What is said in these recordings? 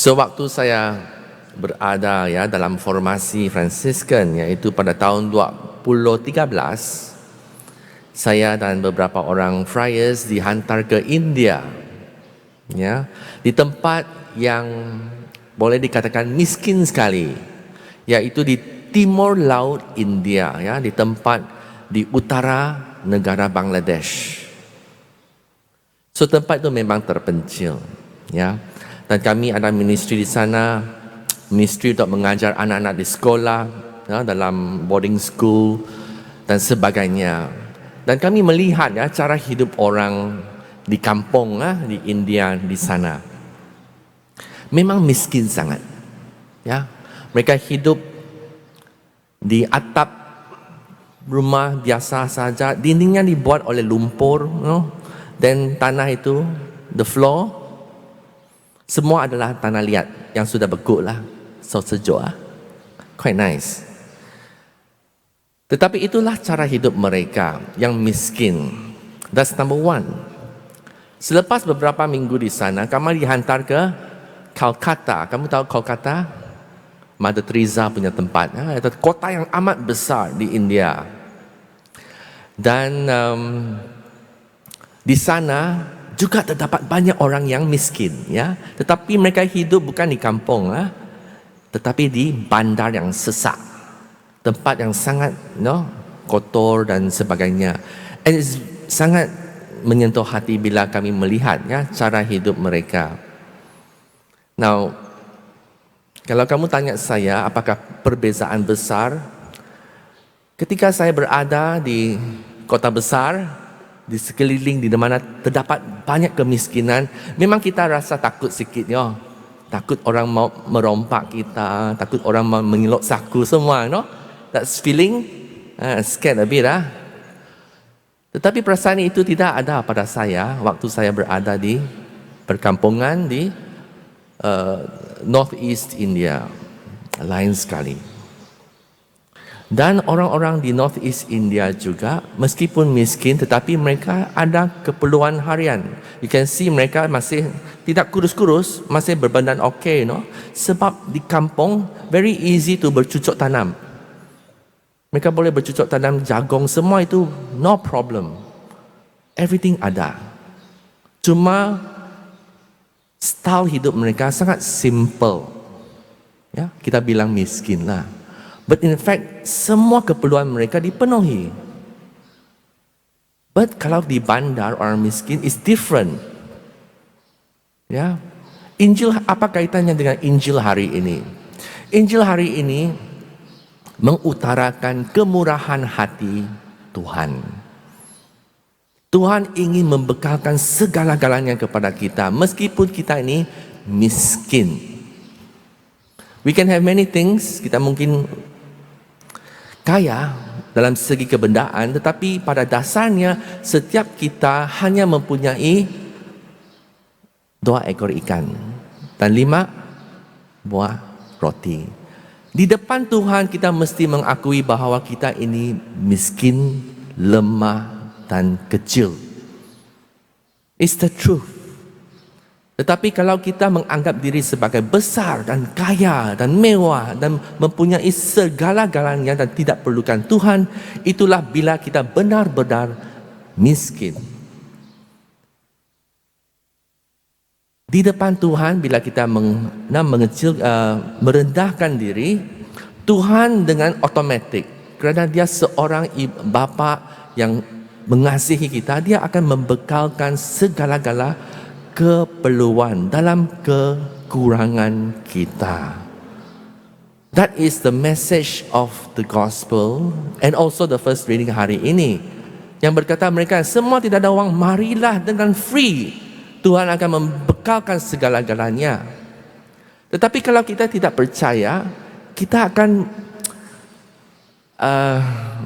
Waktu saya berada dalam formasi Franciscan, iaitu pada tahun 2013, saya dan beberapa orang friars dihantar ke India, di tempat yang boleh dikatakan miskin sekali, iaitu di timur laut India, di tempat di utara negara Bangladesh. Tempat itu memang terpencil, dan kami ada ministry di sana, ministry untuk mengajar anak-anak di sekolah, dalam boarding school dan sebagainya. Dan kami melihat cara hidup orang di kampung di India di sana. Memang miskin sangat. Mereka hidup di atap rumah biasa saja, dindingnya dibuat oleh lumpur, dan tanah itu, the floor, semua adalah tanah liat yang sudah bekuk sejuk quite nice. Tetapi itulah cara hidup mereka yang miskin. That's number one. Selepas beberapa minggu di sana, kami dihantar ke Calcutta. Kamu tahu Calcutta? Mother Teresa punya tempat. Itu kota yang amat besar di India. Dan di sana juga terdapat banyak orang yang miskin, tetapi mereka hidup bukan di kampung, tetapi di bandar yang sesak, tempat yang sangat kotor dan sebagainya. And it's sangat menyentuh hati bila kami melihat cara hidup mereka. Now, kalau kamu tanya saya apakah perbezaan besar, ketika saya berada di kota besar, di sekeliling di mana terdapat banyak kemiskinan, memang kita rasa takut sikit, takut orang mau merompak kita, takut orang mau mengilok saku semua, that's feeling scared a bit. Tetapi perasaan itu tidak ada pada saya waktu saya berada di perkampungan di North East India. Lain sekali. Dan orang-orang di North East India juga, meskipun miskin, tetapi mereka ada keperluan harian. You can see mereka masih tidak kurus-kurus, masih berbadan okey, sebab di kampung very easy to bercucuk tanam. Mereka boleh bercucuk tanam jagung, semua itu no problem. Everything ada. Cuma style hidup mereka sangat simple. Kita bilang miskin lah. But in fact, semua keperluan mereka dipenuhi. But kalau di bandar orang miskin is different. Injil, apa kaitannya dengan Injil hari ini? Injil hari ini mengutarakan kemurahan hati Tuhan. Tuhan ingin membekalkan segala-galanya kepada kita, meskipun kita ini miskin. We can have many things, kita mungkin kaya dalam segi kebendaan, tetapi pada dasarnya setiap kita hanya mempunyai 2 ekor ikan dan 5 buah roti. Di depan Tuhan kita mesti mengakui bahawa kita ini miskin, lemah dan kecil. It's the truth. Tetapi kalau kita menganggap diri sebagai besar dan kaya dan mewah dan mempunyai segala-galanya dan tidak perlukan Tuhan, itulah bila kita benar-benar miskin. Di depan Tuhan, bila kita merendahkan diri, Tuhan dengan otomatik, kerana dia seorang bapa yang mengasihi kita, dia akan membekalkan segala-gala keperluan dalam kekurangan kita. That is the message of the gospel and also the first reading hari ini, yang berkata mereka semua tidak ada uang, marilah dengan free, Tuhan akan membekalkan segala-galanya. Tetapi kalau kita tidak percaya, kita akan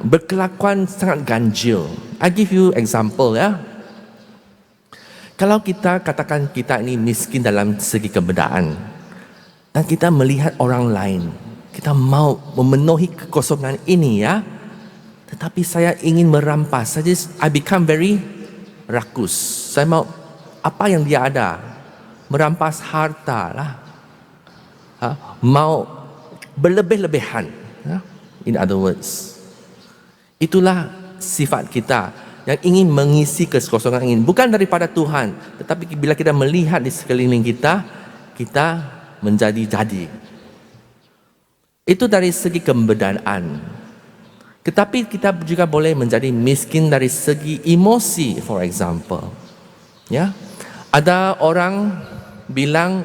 berkelakuan sangat ganjil. I give you example. Kalau kita katakan kita ini miskin dalam segi kebendaan, dan kita melihat orang lain, kita mau memenuhi kekosongan ini, tetapi saya ingin merampas saja, I become very rakus. Saya mau apa yang dia ada, merampas harta lah. mau berlebih-lebihan. In other words, itulah sifat kita yang ingin mengisi kekosongan ini, bukan daripada Tuhan, tetapi bila kita melihat di sekeliling kita, kita menjadi-jadi. Itu dari segi keberadaan. Tetapi kita juga boleh menjadi miskin dari segi emosi, for example. Ya, ada orang bilang,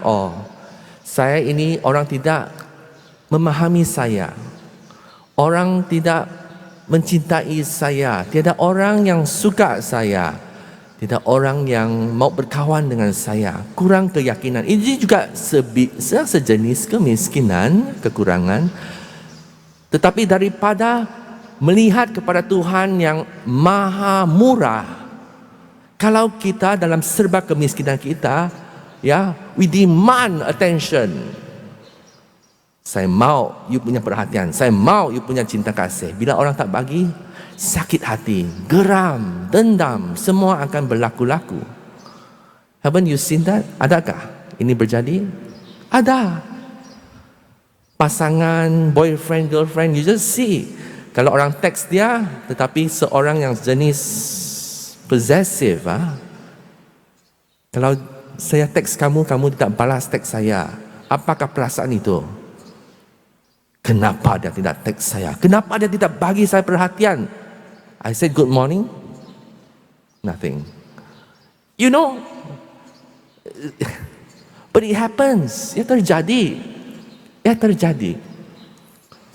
saya ini orang tidak memahami saya, orang tidak mencintai saya, tiada orang yang suka saya, tidak orang yang mau berkawan dengan saya, kurang keyakinan. Ini juga sejenis kemiskinan, kekurangan. Tetapi daripada melihat kepada Tuhan yang maha murah, kalau kita dalam serba kemiskinan kita, we demand attention. Saya mau you punya perhatian, saya mau you punya cinta kasih. Bila orang tak bagi, sakit hati, geram, dendam, semua akan berlaku-laku. Haven't you seen that? Adakah ini berjadi? Ada. Pasangan, boyfriend, girlfriend, you just see. Kalau orang teks dia, tetapi seorang yang jenis possessive, kalau saya teks kamu, kamu tidak balas teks saya, apakah perasaan itu? Kenapa dia tidak teks saya? Kenapa dia tidak bagi saya perhatian? I said good morning, nothing. You know, but it happens. Ya terjadi.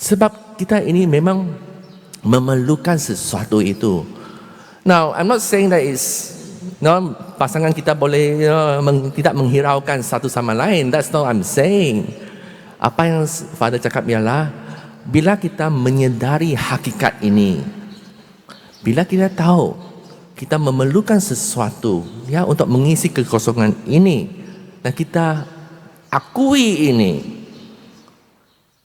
Sebab kita ini memang memerlukan sesuatu itu. Now, I'm not saying that pasangan kita boleh tidak menghiraukan satu sama lain. That's not what I'm saying. Apa yang Father cakap ialah, bila kita menyedari hakikat ini, bila kita tahu kita memerlukan sesuatu untuk mengisi kekosongan ini, dan kita akui ini,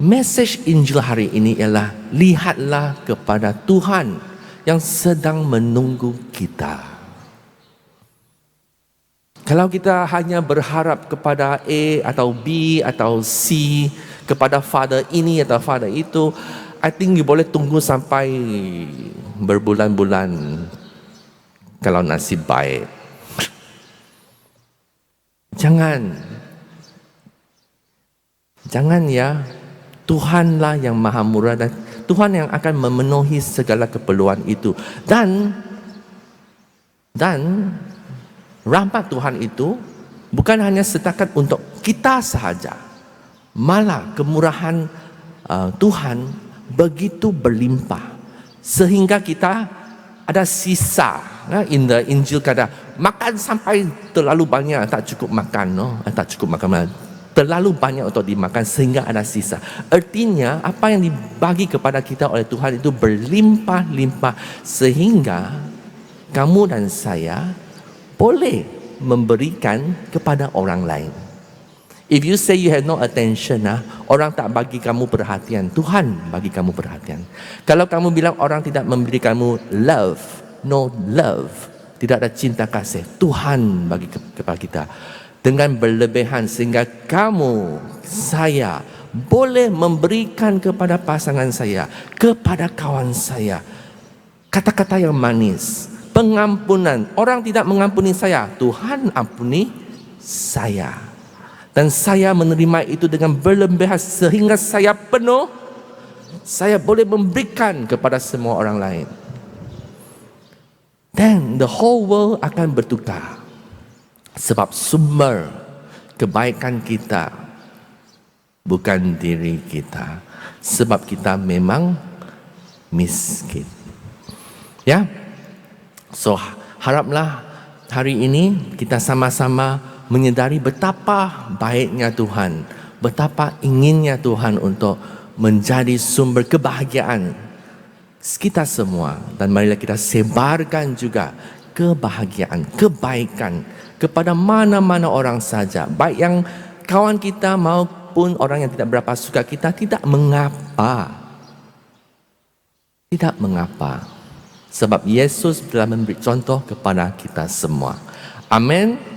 message Injil hari ini ialah, lihatlah kepada Tuhan yang sedang menunggu kita. Kalau kita hanya berharap kepada A atau B atau C, kepada Father ini atau Father itu, I think you boleh tunggu sampai berbulan-bulan kalau nasib baik. Jangan ya, Tuhanlah yang maha murah dan Tuhan yang akan memenuhi segala keperluan itu. Dan rahmat Tuhan itu bukan hanya setakat untuk kita sahaja, malah kemurahan Tuhan begitu berlimpah sehingga kita ada sisa. In the Injil kata makan sampai terlalu banyak, tak cukup makan, terlalu banyak untuk dimakan sehingga ada sisa. Artinya apa yang dibagi kepada kita oleh Tuhan itu berlimpah-limpah sehingga kamu dan saya boleh memberikan kepada orang lain. If you say you have no attention, orang tak bagi kamu perhatian, Tuhan bagi kamu perhatian. Kalau kamu bilang orang tidak memberi kamu no love, tidak ada cinta kasih, Tuhan bagi kepada kita dengan berlebihan sehingga kamu, saya boleh memberikan kepada pasangan saya, kepada kawan saya, kata-kata yang manis, pengampunan. Orang tidak mengampuni saya, Tuhan ampuni saya. Dan saya menerima itu dengan berlebihan sehingga saya penuh. Saya boleh memberikan kepada semua orang lain. Then the whole world akan bertukar. Sebab sumber kebaikan kita bukan diri kita. Sebab kita memang miskin. Ya. So, haraplah hari ini kita sama-sama menyedari betapa baiknya Tuhan, betapa inginnya Tuhan untuk menjadi sumber kebahagiaan kita semua. Dan marilah kita sebarkan juga kebahagiaan, kebaikan kepada mana-mana orang saja, baik yang kawan kita maupun orang yang tidak berapa suka kita. Tidak mengapa. Sebab Yesus telah memberi contoh kepada kita semua. Amin.